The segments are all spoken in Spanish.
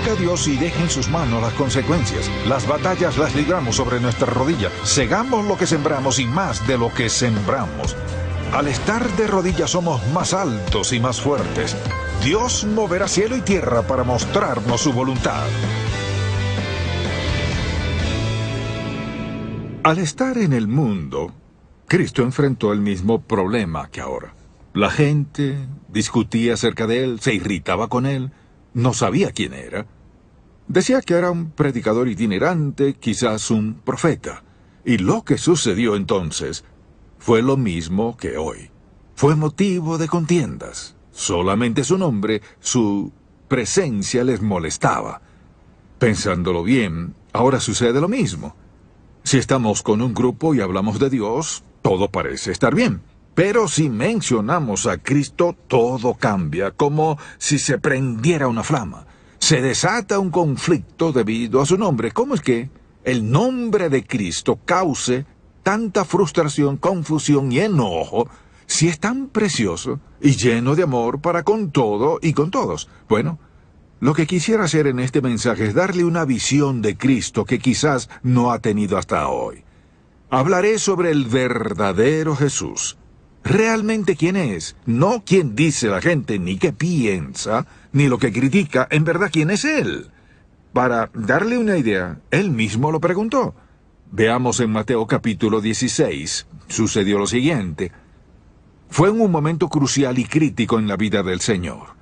Busca a Dios y deja en sus manos las consecuencias. Las batallas las libramos sobre nuestra rodilla. Segamos lo que sembramos y más de lo que sembramos. Al estar de rodillas somos más altos y más fuertes. Dios moverá cielo y tierra para mostrarnos su voluntad. Al estar en el mundo, Cristo enfrentó el mismo problema que ahora. La gente discutía acerca de él, se irritaba con él, no sabía quién era. Decía que era un predicador itinerante, quizás un profeta. Y lo que sucedió entonces fue lo mismo que hoy. Fue motivo de contiendas. Solamente su nombre, su presencia les molestaba. Pensándolo bien, ahora sucede lo mismo. Si estamos con un grupo y hablamos de Dios, todo parece estar bien. Pero si mencionamos a Cristo, todo cambia, como si se prendiera una flama. Se desata un conflicto debido a su nombre. ¿Cómo es que el nombre de Cristo cause tanta frustración, confusión y enojo si es tan precioso y lleno de amor para con todo y con todos? Bueno, lo que quisiera hacer en este mensaje es darle una visión de Cristo que quizás no ha tenido hasta hoy. Hablaré sobre el verdadero Jesús. ¿Realmente quién es? No quién dice la gente, ni qué piensa, ni lo que critica. En verdad, ¿quién es Él? Para darle una idea, Él mismo lo preguntó. Veamos en Mateo capítulo 16. Sucedió lo siguiente. Fue en un momento crucial y crítico en la vida del Señor.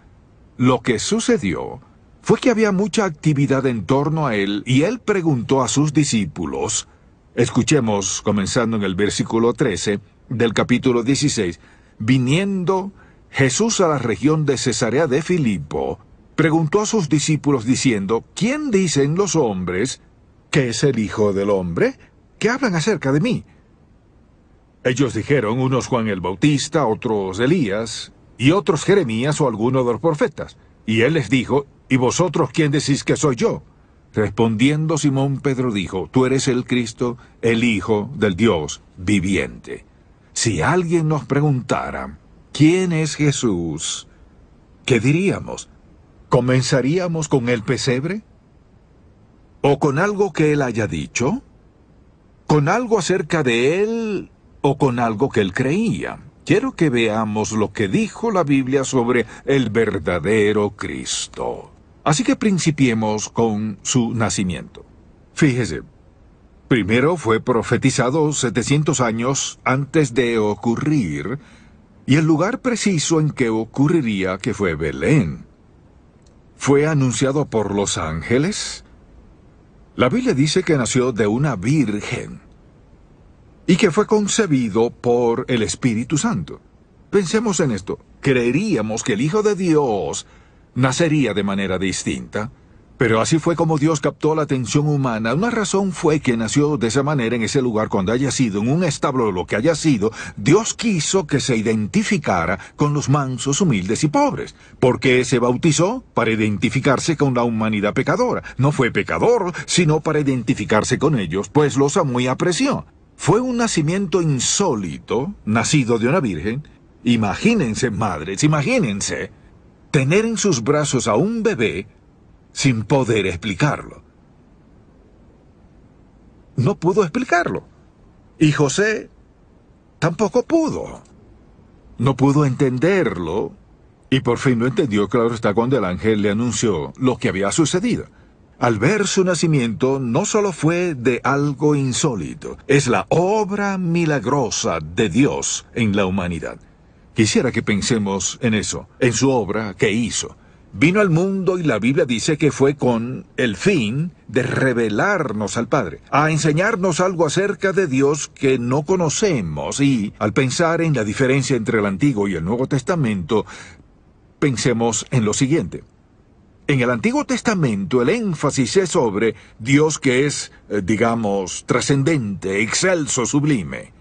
Lo que sucedió fue que había mucha actividad en torno a Él y Él preguntó a sus discípulos. Escuchemos, comenzando en el versículo 13 del capítulo 16. Viniendo Jesús a la región de Cesarea de Filipo, preguntó a sus discípulos diciendo, ¿quién dicen los hombres que es el Hijo del Hombre? ¿Qué hablan acerca de mí? Ellos dijeron, unos Juan el Bautista, otros Elías, y otros Jeremías o alguno de los profetas. Y él les dijo, ¿y vosotros quién decís que soy yo? Respondiendo Simón Pedro dijo, tú eres el Cristo, el Hijo del Dios viviente. Si alguien nos preguntara, ¿quién es Jesús? ¿Qué diríamos? ¿Comenzaríamos con el pesebre? ¿O con algo que él haya dicho? ¿Con algo acerca de él o con algo que él creía? Quiero que veamos lo que dijo la Biblia sobre el verdadero Cristo. Así que principiemos con su nacimiento. Fíjese, primero fue profetizado 700 años antes de ocurrir, y el lugar preciso en que ocurriría que fue Belén. Fue anunciado por los ángeles. La Biblia dice que nació de una virgen y que fue concebido por el Espíritu Santo. Pensemos en esto. Creeríamos que el Hijo de Dios nacería de manera distinta, pero así fue como Dios captó la atención humana. Una razón fue que nació de esa manera en ese lugar cuando haya sido, en un establo o lo que haya sido. Dios quiso que se identificara con los mansos, humildes y pobres. ¿Por qué se bautizó? Para identificarse con la humanidad pecadora. No fue pecador, sino para identificarse con ellos, pues los amó y apreció. Fue un nacimiento insólito, nacido de una virgen. Imagínense, madres, imagínense tener en sus brazos a un bebé sin poder explicarlo. No pudo explicarlo. Y José tampoco pudo. No pudo entenderlo. Y por fin lo entendió, claro está, cuando el ángel le anunció lo que había sucedido. Al ver su nacimiento, no solo fue de algo insólito, es la obra milagrosa de Dios en la humanidad. Quisiera que pensemos en eso, en su obra que hizo. Vino al mundo y la Biblia dice que fue con el fin de revelarnos al Padre, a enseñarnos algo acerca de Dios que no conocemos. Y al pensar en la diferencia entre el Antiguo y el Nuevo Testamento, pensemos en lo siguiente. En el Antiguo Testamento el énfasis es sobre Dios que es, digamos, trascendente, excelso, sublime.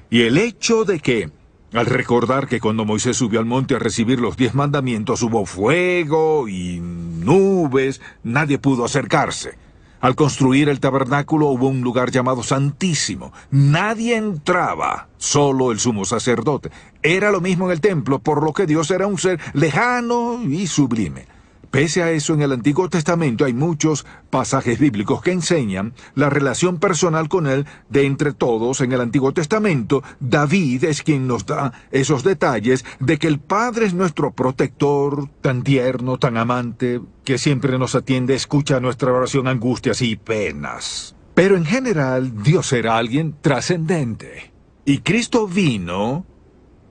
Y el hecho de que, al recordar que cuando Moisés subió al monte a recibir los 10 mandamientos hubo fuego y nubes, nadie pudo acercarse. Al construir el tabernáculo hubo un lugar llamado Santísimo. Nadie entraba, solo el sumo sacerdote. Era lo mismo en el templo, por lo que Dios era un ser lejano y sublime. Pese a eso, en el Antiguo Testamento hay muchos pasajes bíblicos que enseñan la relación personal con Él de entre todos. En el Antiguo Testamento, David es quien nos da esos detalles de que el Padre es nuestro protector, tan tierno, tan amante, que siempre nos atiende, escucha nuestra oración, angustias y penas. Pero en general, Dios era alguien trascendente. Y Cristo vino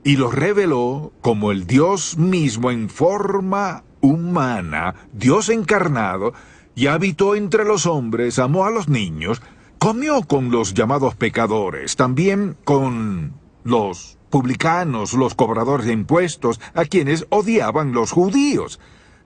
y lo reveló como el Dios mismo en forma humana, Dios encarnado, y habitó entre los hombres, amó a los niños, comió con los llamados pecadores, también con los publicanos, los cobradores de impuestos, a quienes odiaban los judíos.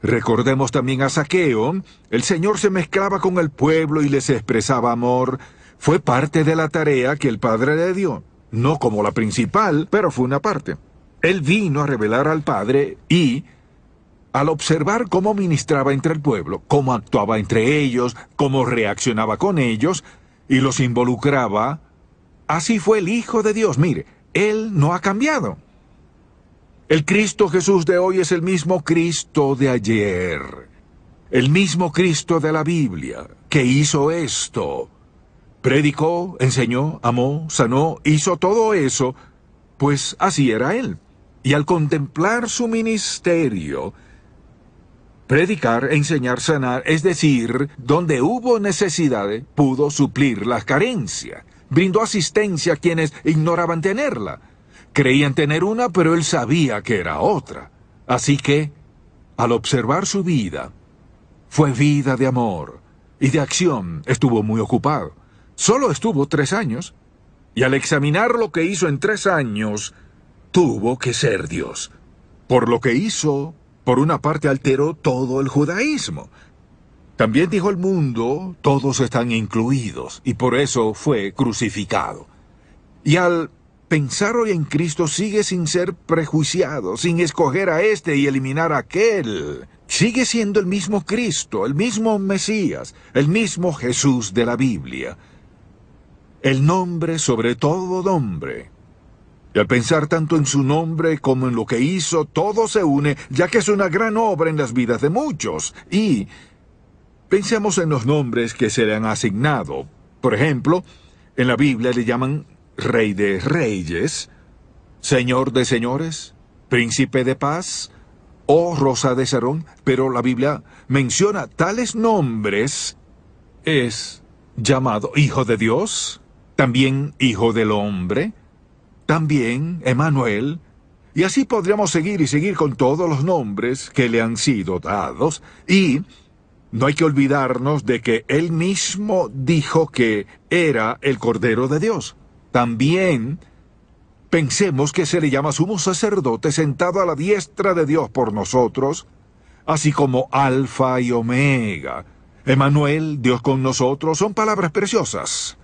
Recordemos también a Zaqueo. El Señor se mezclaba con el pueblo y les expresaba amor. Fue parte de la tarea que el Padre le dio. No como la principal, pero fue una parte. Él vino a revelar al Padre y, al observar cómo ministraba entre el pueblo, cómo actuaba entre ellos, cómo reaccionaba con ellos y los involucraba, así fue el Hijo de Dios. Mire, Él no ha cambiado. El Cristo Jesús de hoy es el mismo Cristo de ayer. El mismo Cristo de la Biblia, que hizo esto. Predicó, enseñó, amó, sanó, hizo todo eso, pues así era Él. Y al contemplar su ministerio, predicar, enseñar, sanar, es decir, donde hubo necesidades, pudo suplir las carencias. Brindó asistencia a quienes ignoraban tenerla. Creían tener una, pero Él sabía que era otra. Así que, al observar su vida, fue vida de amor y de acción. Estuvo muy ocupado. Solo estuvo 3 años, y al examinar lo que hizo en 3 años, tuvo que ser Dios. Por lo que hizo, por una parte alteró todo el judaísmo. También dijo el mundo, todos están incluidos, y por eso fue crucificado. Y al pensar hoy en Cristo sigue sin ser prejuiciado, sin escoger a este y eliminar a aquel. Sigue siendo el mismo Cristo, el mismo Mesías, el mismo Jesús de la Biblia. El nombre sobre todo nombre. Y al pensar tanto en su nombre como en lo que hizo, todo se une, ya que es una gran obra en las vidas de muchos. Y pensemos en los nombres que se le han asignado. Por ejemplo, en la Biblia le llaman Rey de Reyes, Señor de Señores, Príncipe de Paz o Rosa de Sarón, pero la Biblia menciona tales nombres. Es llamado Hijo de Dios, también Hijo del Hombre, también Emmanuel, y así podríamos seguir y seguir con todos los nombres que le han sido dados. Y no hay que olvidarnos de que Él mismo dijo que era el Cordero de Dios. También pensemos que se le llama sumo sacerdote sentado a la diestra de Dios por nosotros, así como Alfa y Omega. Emmanuel, Dios con nosotros, son palabras preciosas.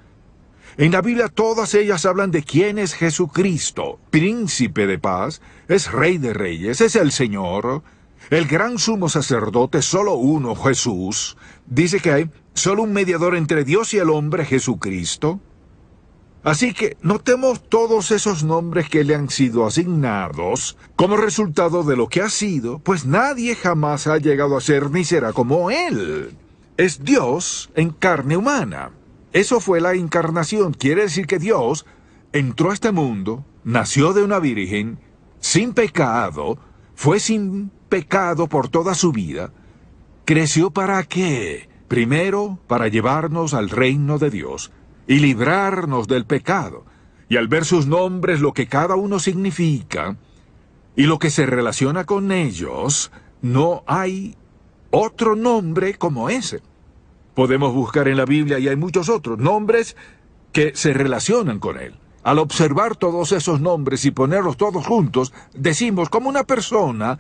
En la Biblia todas ellas hablan de quién es Jesucristo, Príncipe de Paz, es Rey de Reyes, es el Señor, el gran sumo sacerdote, solo uno, Jesús. Dice que hay solo un mediador entre Dios y el hombre, Jesucristo. Así que notemos todos esos nombres que le han sido asignados como resultado de lo que ha sido, pues nadie jamás ha llegado a ser ni será como Él. Es Dios en carne humana. Eso fue la encarnación. Quiere decir que Dios entró a este mundo, nació de una virgen, sin pecado, fue sin pecado por toda su vida. ¿Creció para qué? Primero, para llevarnos al reino de Dios y librarnos del pecado. Y al ver sus nombres, lo que cada uno significa y lo que se relaciona con ellos, no hay otro nombre como ese. Podemos buscar en la Biblia y hay muchos otros nombres que se relacionan con Él. Al observar todos esos nombres y ponerlos todos juntos, decimos cómo una persona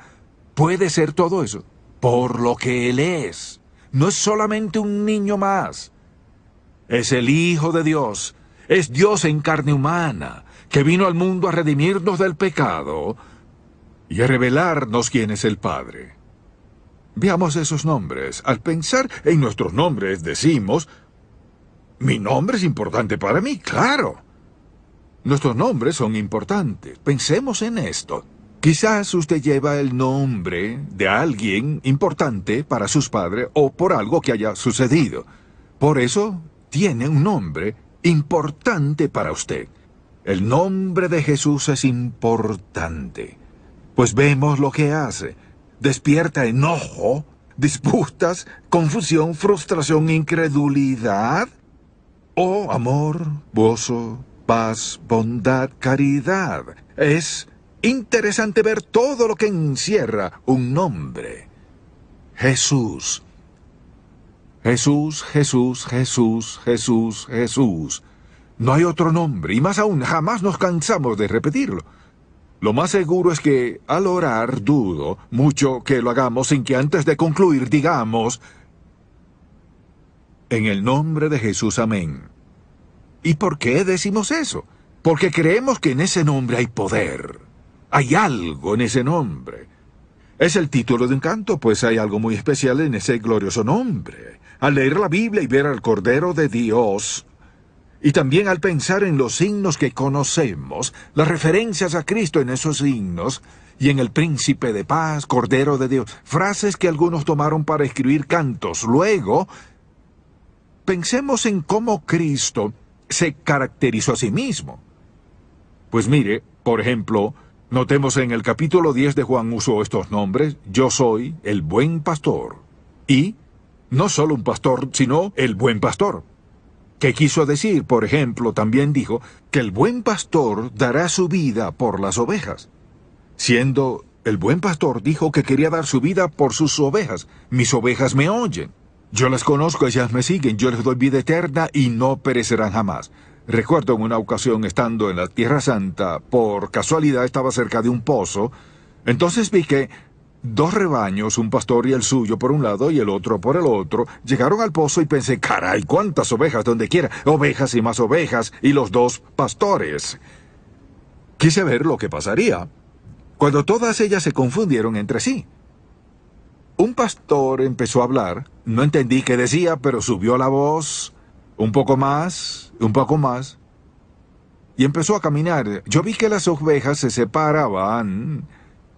puede ser todo eso. Por lo que Él es. No es solamente un niño más. Es el Hijo de Dios. Es Dios en carne humana, que vino al mundo a redimirnos del pecado y a revelarnos quién es el Padre. Veamos esos nombres. Al pensar en nuestros nombres, decimos, mi nombre es importante para mí, claro. Nuestros nombres son importantes. Pensemos en esto. Quizás usted lleva el nombre de alguien importante para sus padres o por algo que haya sucedido. Por eso tiene un nombre importante para usted. El nombre de Jesús es importante. Pues vemos lo que hace. Despierta enojo, disputas, confusión, frustración, incredulidad. Oh, amor, gozo, paz, bondad, caridad. Es interesante ver todo lo que encierra un nombre. Jesús. Jesús, Jesús, Jesús, Jesús, Jesús. No hay otro nombre, y más aún, jamás nos cansamos de repetirlo. Lo más seguro es que, al orar, dudo mucho que lo hagamos sin que antes de concluir digamos, en el nombre de Jesús, amén. ¿Y por qué decimos eso? Porque creemos que en ese nombre hay poder. Hay algo en ese nombre. Es el título de un canto, pues hay algo muy especial en ese glorioso nombre. Al leer la Biblia y ver al Cordero de Dios, y también al pensar en los signos que conocemos, las referencias a Cristo en esos signos, y en el Príncipe de Paz, Cordero de Dios, frases que algunos tomaron para escribir cantos. Luego, pensemos en cómo Cristo se caracterizó a sí mismo. Pues mire, por ejemplo, notemos en el capítulo 10 de Juan usó estos nombres: yo soy el buen pastor. Y no solo un pastor, sino el buen pastor. ¿Qué quiso decir? Por ejemplo, también dijo que el buen pastor dará su vida por las ovejas. Siendo el buen pastor, dijo que quería dar su vida por sus ovejas. Mis ovejas me oyen. Yo las conozco, ellas me siguen, yo les doy vida eterna y no perecerán jamás. Recuerdo en una ocasión, estando en la Tierra Santa, por casualidad estaba cerca de un pozo. Entonces vi que dos rebaños, un pastor y el suyo por un lado y el otro por el otro, llegaron al pozo y pensé, caray, cuántas ovejas donde quiera, ovejas y más ovejas, y los dos pastores. Quise ver lo que pasaría cuando todas ellas se confundieron entre sí. Un pastor empezó a hablar, no entendí qué decía, pero subió la voz, un poco más, y empezó a caminar. Yo vi que las ovejas se separaban,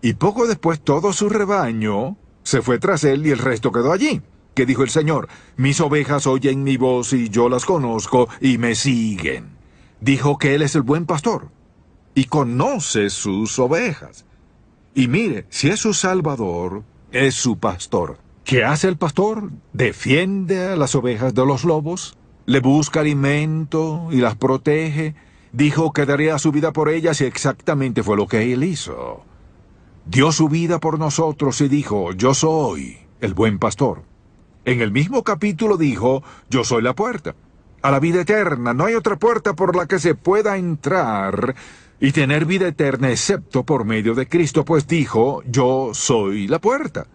y poco después todo su rebaño se fue tras él y el resto quedó allí. ¿Qué dijo el Señor? Mis ovejas oyen mi voz y yo las conozco y me siguen. Dijo que Él es el buen pastor y conoce sus ovejas. Y mire, si es su Salvador, es su pastor. ¿Qué hace el pastor? Defiende a las ovejas de los lobos, le busca alimento y las protege. Dijo que daría su vida por ellas y exactamente fue lo que Él hizo. Dio su vida por nosotros y dijo, yo soy el buen pastor. En el mismo capítulo dijo, yo soy la puerta a la vida eterna. No hay otra puerta por la que se pueda entrar y tener vida eterna excepto por medio de Cristo, pues dijo, yo soy la puerta.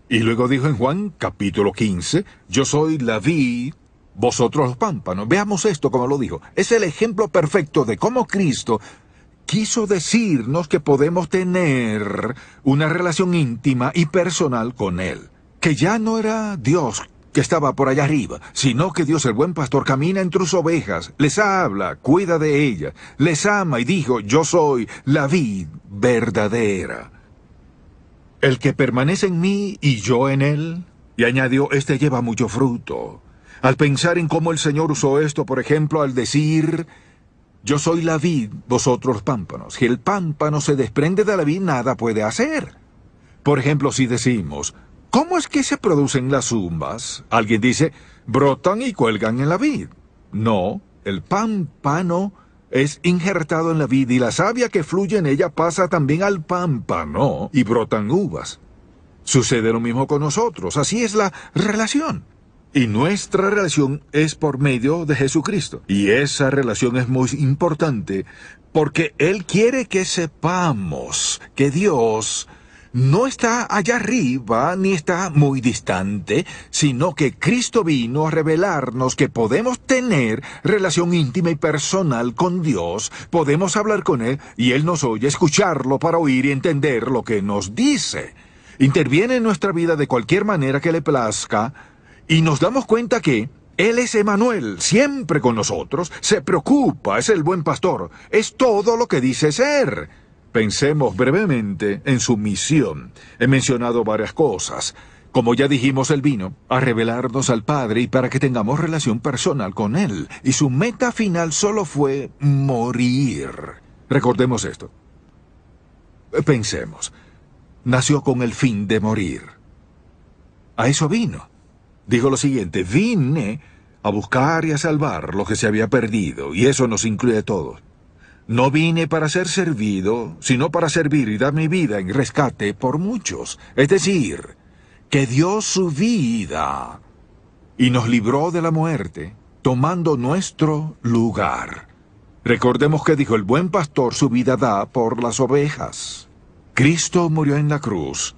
Y luego dijo en Juan capítulo 15, yo soy la vid, vosotros los pámpanos. Veamos esto como lo dijo. Es el ejemplo perfecto de cómo Cristo quiso decirnos que podemos tener una relación íntima y personal con Él. Que ya no era Dios que estaba por allá arriba, sino que Dios, el buen pastor, camina entre sus ovejas, les habla, cuida de ellas, les ama y dijo, yo soy la vid verdadera. El que permanece en mí y yo en él, y añadió, este lleva mucho fruto. Al pensar en cómo el Señor usó esto, por ejemplo, al decir, yo soy la vid, vosotros los pámpanos. Si el pámpano se desprende de la vid, nada puede hacer. Por ejemplo, si decimos, ¿cómo es que se producen las uvas? Alguien dice, brotan y cuelgan en la vid. No, el pámpano es injertado en la vid y la savia que fluye en ella pasa también al pámpano y brotan uvas. Sucede lo mismo con nosotros, así es la relación. Y nuestra relación es por medio de Jesucristo. Y esa relación es muy importante porque Él quiere que sepamos que Dios no está allá arriba ni está muy distante, sino que Cristo vino a revelarnos que podemos tener relación íntima y personal con Dios, podemos hablar con Él y Él nos oye, escucharlo para oír y entender lo que nos dice. Interviene en nuestra vida de cualquier manera que le plazca, y nos damos cuenta que Él es Emanuel, siempre con nosotros, se preocupa, es el buen pastor, es todo lo que dice ser. Pensemos brevemente en su misión. He mencionado varias cosas. Como ya dijimos, Él vino a revelarnos al Padre y para que tengamos relación personal con Él. Y su meta final solo fue morir. Recordemos esto. Pensemos. Nació con el fin de morir. A eso vino. Dijo lo siguiente: vine a buscar y a salvar lo que se había perdido, y eso nos incluye a todos. No vine para ser servido, sino para servir y dar mi vida en rescate por muchos. Es decir, que dio su vida y nos libró de la muerte, tomando nuestro lugar. Recordemos que dijo: el buen pastor su vida da por las ovejas. Cristo murió en la cruz,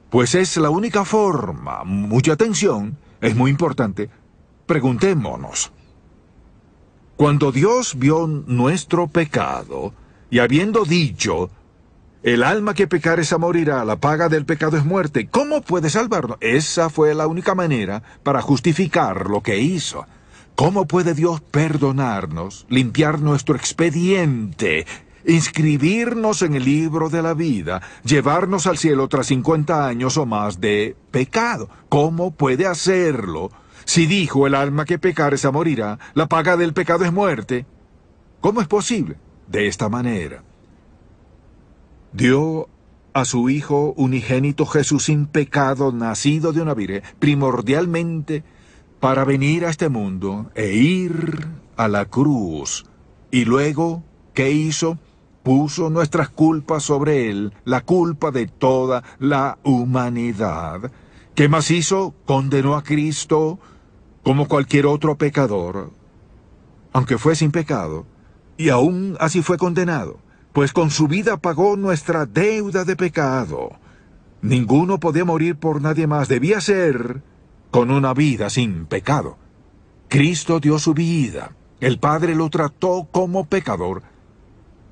pues es la única forma. Mucha atención, es muy importante. Preguntémonos. Cuando Dios vio nuestro pecado, y habiendo dicho: el alma que pecare esa morirá, la paga del pecado es muerte, ¿cómo puede salvarnos? Esa fue la única manera para justificar lo que hizo. ¿Cómo puede Dios perdonarnos, limpiar nuestro expediente, inscribirnos en el libro de la vida, llevarnos al cielo tras 50 años o más de pecado? ¿Cómo puede hacerlo si dijo: el alma que pecare esa morirá, la paga del pecado es muerte? ¿Cómo es posible? De esta manera. Dio a su Hijo unigénito Jesús sin pecado, nacido de una virgen, primordialmente para venir a este mundo e ir a la cruz. Y luego, ¿qué hizo? Puso nuestras culpas sobre Él, la culpa de toda la humanidad. ¿Qué más hizo? Condenó a Cristo como cualquier otro pecador, aunque fue sin pecado, y aún así fue condenado, pues con su vida pagó nuestra deuda de pecado. Ninguno podía morir por nadie más, debía ser con una vida sin pecado. Cristo dio su vida, el Padre lo trató como pecador,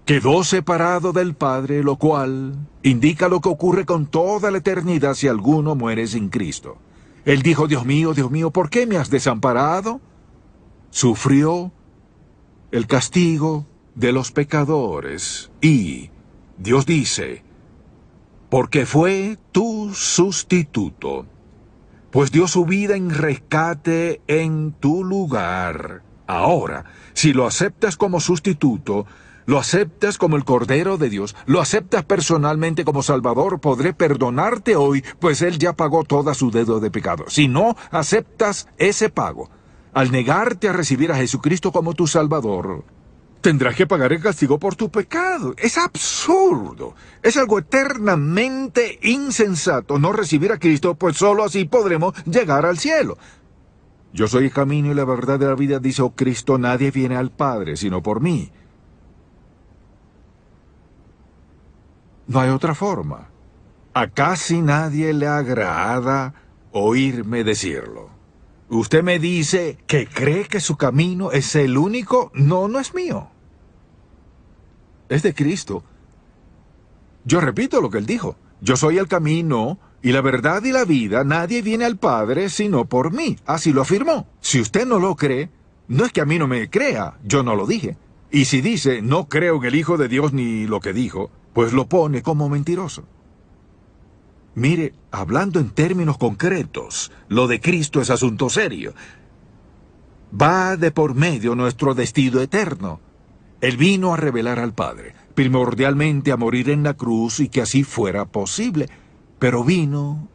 quedó separado del Padre, lo cual indica lo que ocurre con toda la eternidad si alguno muere sin Cristo. Él dijo: Dios mío, ¿por qué me has desamparado? Sufrió el castigo de los pecadores. Y Dios dice: porque fue tu sustituto, pues dio su vida en rescate en tu lugar. Ahora, si lo aceptas como sustituto, lo aceptas como el Cordero de Dios, lo aceptas personalmente como Salvador, podré perdonarte hoy, pues Él ya pagó toda su deuda de pecado. Si no aceptas ese pago, al negarte a recibir a Jesucristo como tu Salvador, tendrás que pagar el castigo por tu pecado. Es absurdo. Es algo eternamente insensato no recibir a Cristo, pues solo así podremos llegar al cielo. Yo soy el camino y la verdad de la vida, dice Cristo: nadie viene al Padre sino por mí. No hay otra forma. A casi nadie le agrada oírme decirlo. Usted me dice que cree que su camino es el único. No, no es mío. Es de Cristo. Yo repito lo que Él dijo: yo soy el camino y la verdad y la vida. Nadie viene al Padre sino por mí. Así lo afirmó. Si usted no lo cree, no es que a mí no me crea. Yo no lo dije. Y si dice: no creo en el Hijo de Dios ni lo que dijo, pues lo pone como mentiroso. Mire, hablando en términos concretos, lo de Cristo es asunto serio. Va de por medio nuestro destino eterno. Él vino a revelar al Padre, primordialmente a morir en la cruz y que así fuera posible, pero vino,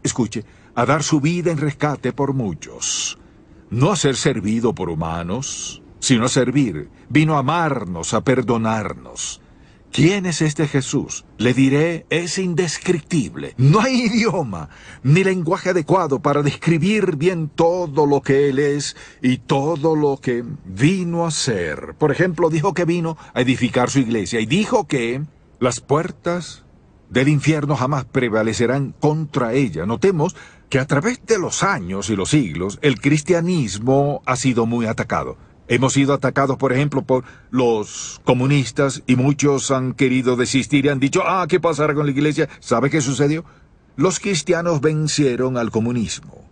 escuche, a dar su vida en rescate por muchos. No a ser servido por humanos, sino a servir. Vino a amarnos, a perdonarnos. ¿Quién es este Jesús? Le diré, es indescriptible. No hay idioma ni lenguaje adecuado para describir bien todo lo que Él es y todo lo que vino a ser. Por ejemplo, dijo que vino a edificar su iglesia y dijo que las puertas del infierno jamás prevalecerán contra ella. Notemos que a través de los años y los siglos, el cristianismo ha sido muy atacado. Hemos sido atacados, por ejemplo, por los comunistas y muchos han querido desistir y han dicho: ¿qué pasará con la iglesia? ¿Sabe qué sucedió? Los cristianos vencieron al comunismo.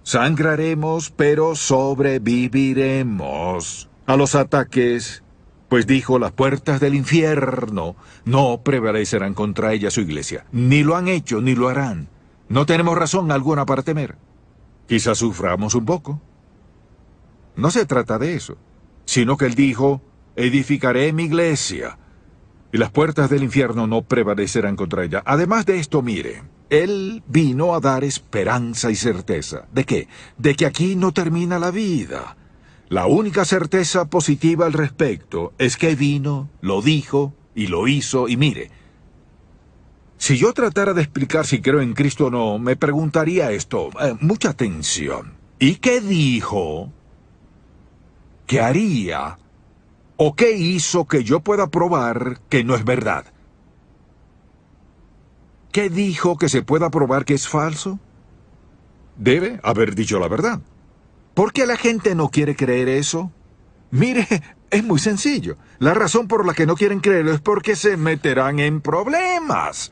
Sangraremos, pero sobreviviremos a los ataques Pues dijo, las puertas del infierno no prevalecerán contra ella, su iglesia. Ni lo han hecho, ni lo harán. No tenemos razón alguna para temer. Quizás suframos un poco. No se trata de eso, sino que él dijo, edificaré mi iglesia, y las puertas del infierno no prevalecerán contra ella. Además de esto, mire, él vino a dar esperanza y certeza. ¿De qué? De que aquí no termina la vida. La única certeza positiva al respecto es que vino, lo dijo y lo hizo, y mire, si yo tratara de explicar si creo en Cristo o no, me preguntaría esto, mucha atención. ¿Y qué dijo? ¿Qué haría? ¿O qué hizo que yo pueda probar que no es verdad? ¿Qué dijo que se pueda probar que es falso? Debe haber dicho la verdad. ¿Por qué la gente no quiere creer eso? Mire, es muy sencillo. La razón por la que no quieren creerlo es porque se meterán en problemas.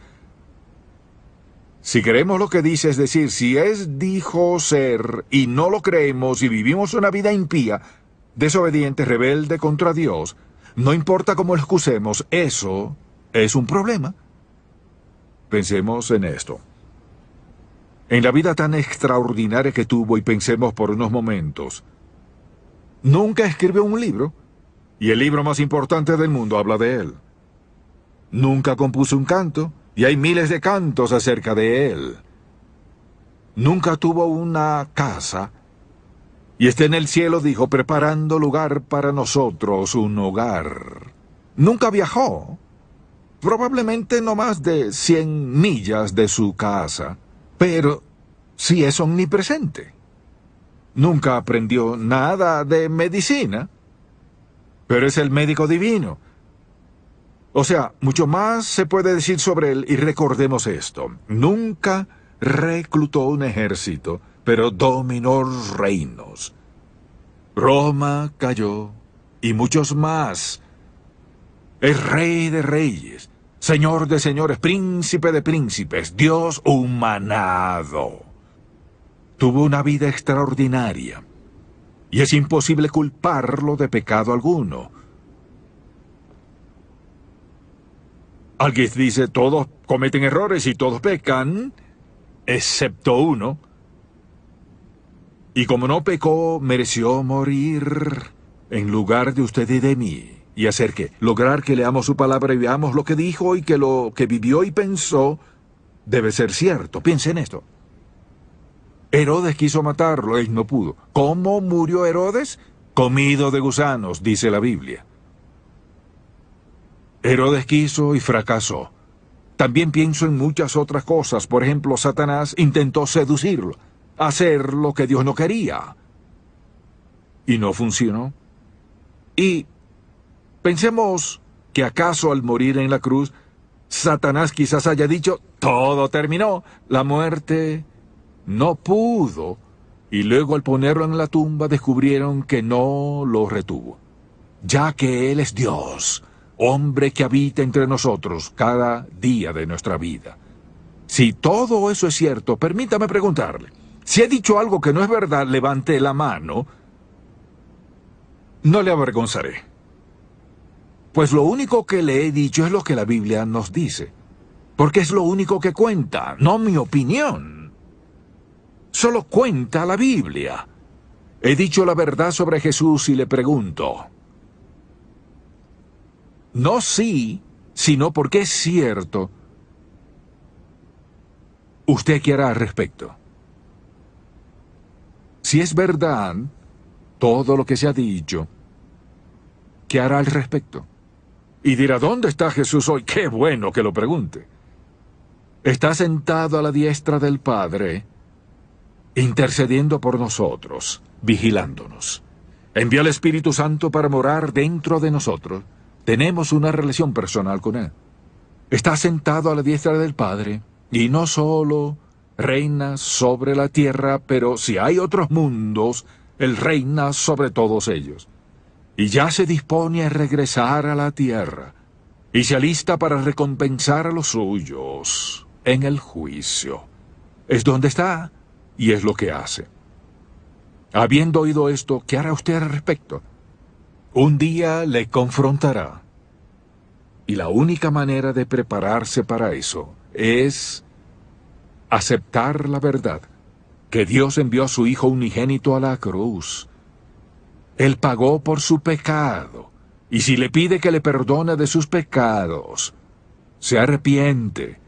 Si creemos lo que dice, es decir, si es dijo ser y no lo creemos y vivimos una vida impía, desobediente, rebelde contra Dios, no importa cómo lo excusemos, eso es un problema. Pensemos en esto. En la vida tan extraordinaria que tuvo, y pensemos por unos momentos, nunca escribió un libro, y el libro más importante del mundo habla de él. Nunca compuso un canto, y hay miles de cantos acerca de él. Nunca tuvo una casa, y está en el cielo, dijo, preparando lugar para nosotros, un hogar. Nunca viajó, probablemente no más de 100 millas de su casa, pero sí es omnipresente. Nunca aprendió nada de medicina, pero es el médico divino. O sea, mucho más se puede decir sobre él, y recordemos esto. Nunca reclutó un ejército, pero dominó reinos. Roma cayó, y muchos más. Es rey de reyes, señor de señores, príncipe de príncipes, Dios humanado. Tuvo una vida extraordinaria, y es imposible culparlo de pecado alguno. Alguien dice, todos cometen errores y todos pecan, excepto uno. Y como no pecó, mereció morir en lugar de usted y de mí. ¿Y hacer qué? Lograr que leamos su palabra y veamos lo que dijo, y que lo que vivió y pensó debe ser cierto. Piense en esto. Herodes quiso matarlo, él no pudo. ¿Cómo murió Herodes? Comido de gusanos, dice la Biblia. Herodes quiso y fracasó. También pienso en muchas otras cosas. Por ejemplo, Satanás intentó seducirlo, hacer lo que Dios no quería. Y no funcionó. Y pensemos que acaso al morir en la cruz, Satanás quizás haya dicho, todo terminó, la muerte no pudo. Y luego al ponerlo en la tumba descubrieron que no lo retuvo, ya que Él es Dios, hombre que habita entre nosotros cada día de nuestra vida. Si todo eso es cierto, permítame preguntarle, si he dicho algo que no es verdad, levante la mano. No le avergonzaré. Pues lo único que le he dicho es lo que la Biblia nos dice, porque es lo único que cuenta, no mi opinión. Solo cuenta la Biblia. He dicho la verdad sobre Jesús y le pregunto, no sí, sino porque es cierto. ¿Usted qué hará al respecto? Si es verdad todo lo que se ha dicho, ¿qué hará al respecto? Y dirá, ¿dónde está Jesús hoy? ¡Qué bueno que lo pregunte! Está sentado a la diestra del Padre, intercediendo por nosotros, vigilándonos. Envió al Espíritu Santo para morar dentro de nosotros. Tenemos una relación personal con Él. Está sentado a la diestra del Padre, y no solo reina sobre la tierra, pero si hay otros mundos, Él reina sobre todos ellos. Y ya se dispone a regresar a la tierra, y se alista para recompensar a los suyos en el juicio. Es donde está, y es lo que hace. Habiendo oído esto, ¿qué hará usted al respecto? Un día le confrontará. Y la única manera de prepararse para eso es aceptar la verdad, que Dios envió a su Hijo unigénito a la cruz. Él pagó por su pecado, y si le pide que le perdone de sus pecados, se arrepiente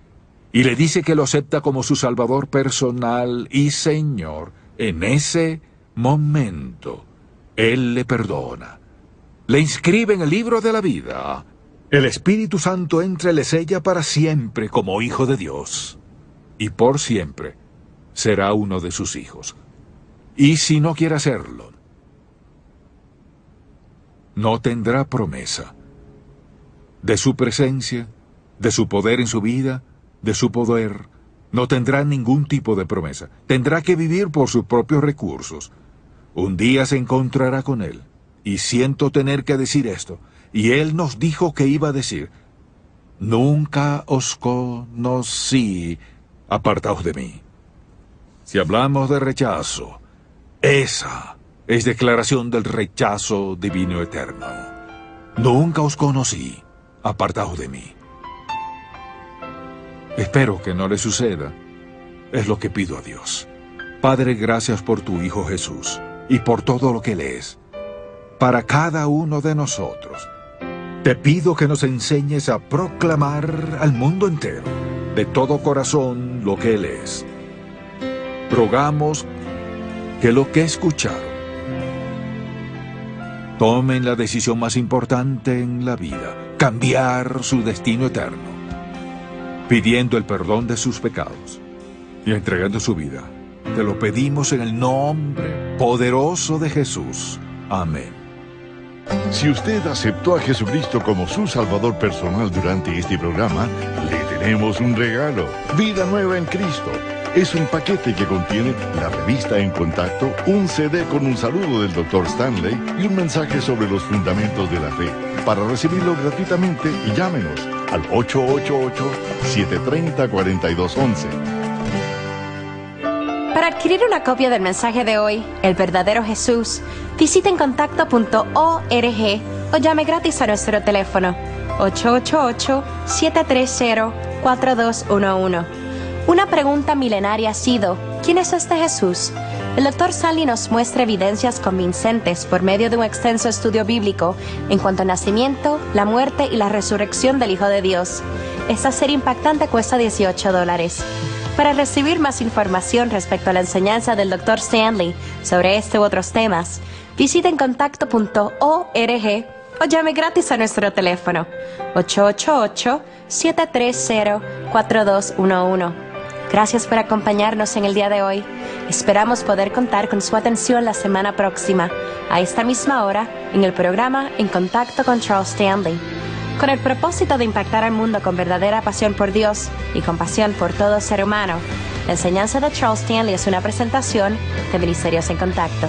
y le dice que lo acepta como su Salvador personal y Señor, en ese momento, Él le perdona. Le inscribe en el libro de la vida. El Espíritu Santo entra y le sella para siempre como hijo de Dios. Y por siempre será uno de sus hijos. Y si no quiere hacerlo, no tendrá promesa de su presencia, de su poder en su vida, de su poder. No tendrá ningún tipo de promesa. Tendrá que vivir por sus propios recursos. Un día se encontrará con Él. Y siento tener que decir esto. Y Él nos dijo que iba a decir: nunca os conocí, apartaos de mí. Si hablamos de rechazo, esa es declaración del rechazo divino eterno. Nunca os conocí, apartaos de mí. Espero que no le suceda. Es lo que pido a Dios. Padre, gracias por tu Hijo Jesús y por todo lo que Él es. Para cada uno de nosotros, te pido que nos enseñes a proclamar al mundo entero, de todo corazón, lo que Él es. Rogamos que lo que escucharon tomen la decisión más importante en la vida, cambiar su destino eterno, pidiendo el perdón de sus pecados y entregando su vida. Te lo pedimos en el nombre poderoso de Jesús. Amén. Si usted aceptó a Jesucristo como su Salvador personal durante este programa, le tenemos un regalo: Vida Nueva en Cristo. Es un paquete que contiene la revista En Contacto, un CD con un saludo del Dr. Stanley y un mensaje sobre los fundamentos de la fe. Para recibirlo gratuitamente, llámenos al 888-730-4211. Para adquirir una copia del mensaje de hoy, El verdadero Jesús, visite encontacto.org o llame gratis a nuestro teléfono 888-730-4211. Una pregunta milenaria ha sido: ¿quién es este Jesús? El Dr. Stanley nos muestra evidencias convincentes por medio de un extenso estudio bíblico en cuanto al nacimiento, la muerte y la resurrección del Hijo de Dios. Esta serie impactante cuesta $18. Para recibir más información respecto a la enseñanza del Dr. Stanley sobre este u otros temas, visite encontacto.org o llame gratis a nuestro teléfono 888-730-4211. Gracias por acompañarnos en el día de hoy. Esperamos poder contar con su atención la semana próxima, a esta misma hora, en el programa En Contacto con Charles Stanley. Con el propósito de impactar al mundo con verdadera pasión por Dios y compasión por todo ser humano, la enseñanza de Charles Stanley es una presentación de Ministerios en Contacto.